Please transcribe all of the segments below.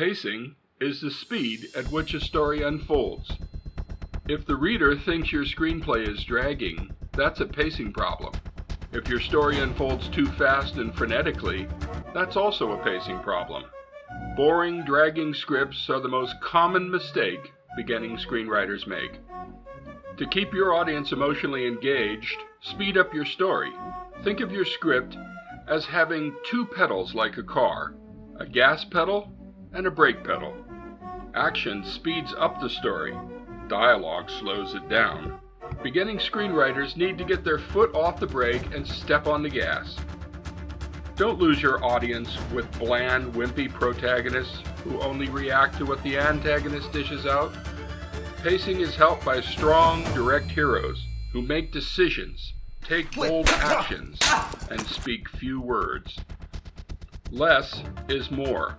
Pacing is the speed at which a story unfolds. If the reader thinks your screenplay is dragging, that's a pacing problem. If your story unfolds too fast and frenetically, that's also a pacing problem. Boring, dragging scripts are the most common mistake beginning screenwriters make. To keep your audience emotionally engaged, speed up your story. Think of your script as having two pedals like a car, a gas pedal and a brake pedal. Action speeds up the story. Dialogue slows it down. Beginning screenwriters need to get their foot off the brake and step on the gas. Don't lose your audience with bland, wimpy protagonists who only react to what the antagonist dishes out. Pacing is helped by strong, direct heroes who make decisions, take bold actions, and speak few words. Less is more.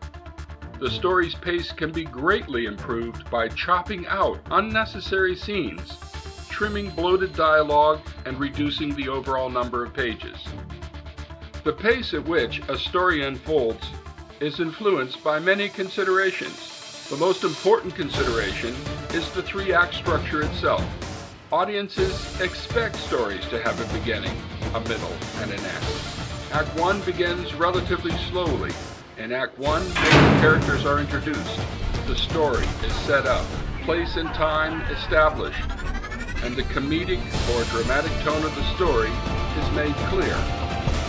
The story's pace can be greatly improved by chopping out unnecessary scenes, trimming bloated dialogue, and reducing the overall number of pages. The pace at which a story unfolds is influenced by many considerations. The most important consideration is the three-act structure itself. Audiences expect stories to have a beginning, a middle, and an end. Act 1 begins relatively slowly. In Act 1, major characters are introduced. The story is set up, place and time established, and the comedic or dramatic tone of the story is made clear.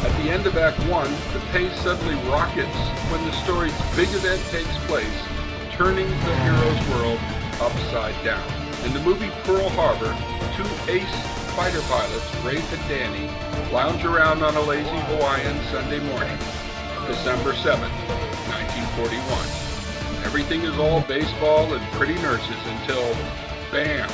At the end of Act 1, the pace suddenly rockets when the story's big event takes place, turning the hero's world upside down. In the movie Pearl Harbor, two ace fighter pilots, Rafe and Danny, lounge around on a lazy Hawaiian Sunday morning, December 7, 1941. Everything is all baseball and pretty nurses until, bam!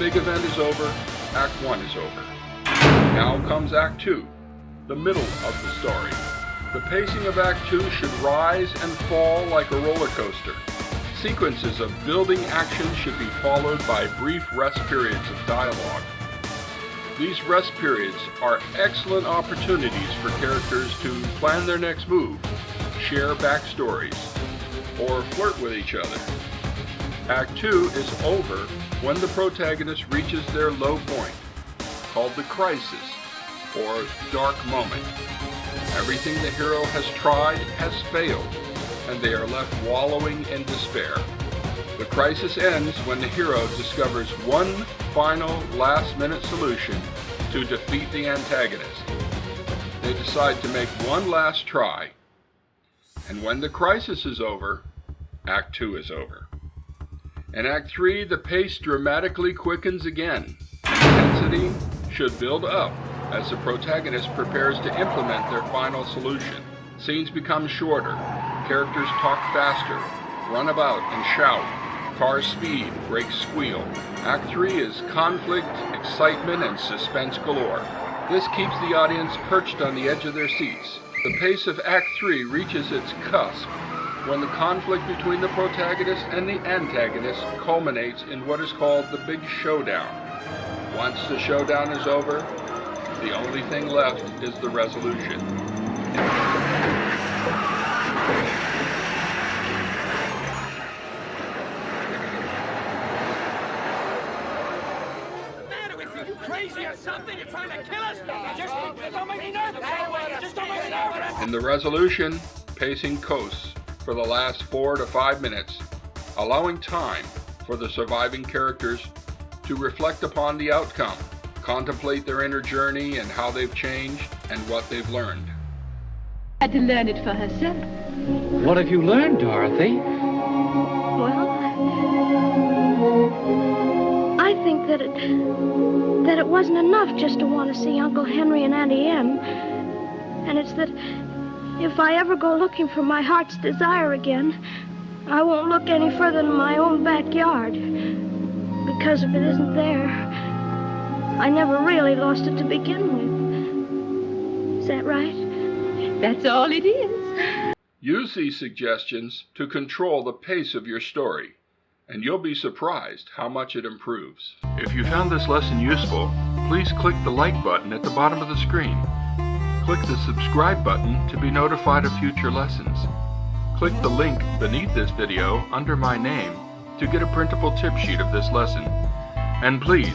Big event is over, Act 1 is over. Now comes Act 2, the middle of the story. The pacing of Act 2 should rise and fall like a roller coaster. Sequences of building action should be followed by brief rest periods of dialogue. These rest periods are excellent opportunities for characters to plan their next move, share backstories, or flirt with each other. Act 2 is over when the protagonist reaches their low point, called the crisis, or dark moment. Everything the hero has tried has failed, and they are left wallowing in despair. The crisis ends when the hero discovers one final last-minute solution to defeat the antagonist. They decide to make one last try, and when the crisis is over, Act 2 is over. In Act 3, the pace dramatically quickens again. Intensity should build up as the protagonist prepares to implement their final solution. Scenes become shorter, characters talk faster, run about and shout, cars speed, brakes squeal. Act 3 is conflict, excitement, and suspense galore. This keeps the audience perched on the edge of their seats. The pace of Act 3 reaches its cusp when the conflict between the protagonist and the antagonist culminates in what is called the big showdown. Once the showdown is over, the only thing left is the resolution. What's the matter with you? You crazy or something? You're trying to kill us? Just don't make me nervous. Just don't make me nervous. In the resolution, pacing coasts for the last 4 to 5 minutes, allowing time for the surviving characters to reflect upon the outcome, contemplate their inner journey and how they've changed and what they've learned. Had to learn it for herself. What have you learned, Dorothy? Well, I think that it wasn't enough just to want to see Uncle Henry and Auntie Em. And it's that if I ever go looking for my heart's desire again, I won't look any further than my own backyard. Because if it isn't there, I never really lost it to begin with. Is that right? That's all it is. Use these suggestions to control the pace of your story, and you'll be surprised how much it improves. If you found this lesson useful, please click the like button at the bottom of the screen. Click the subscribe button to be notified of future lessons. Click the link beneath this video under my name to get a printable tip sheet of this lesson. And please,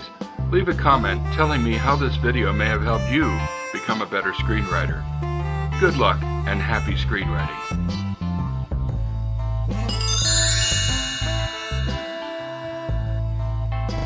leave a comment telling me how this video may have helped you become a better screenwriter. Good luck and happy screenwriting.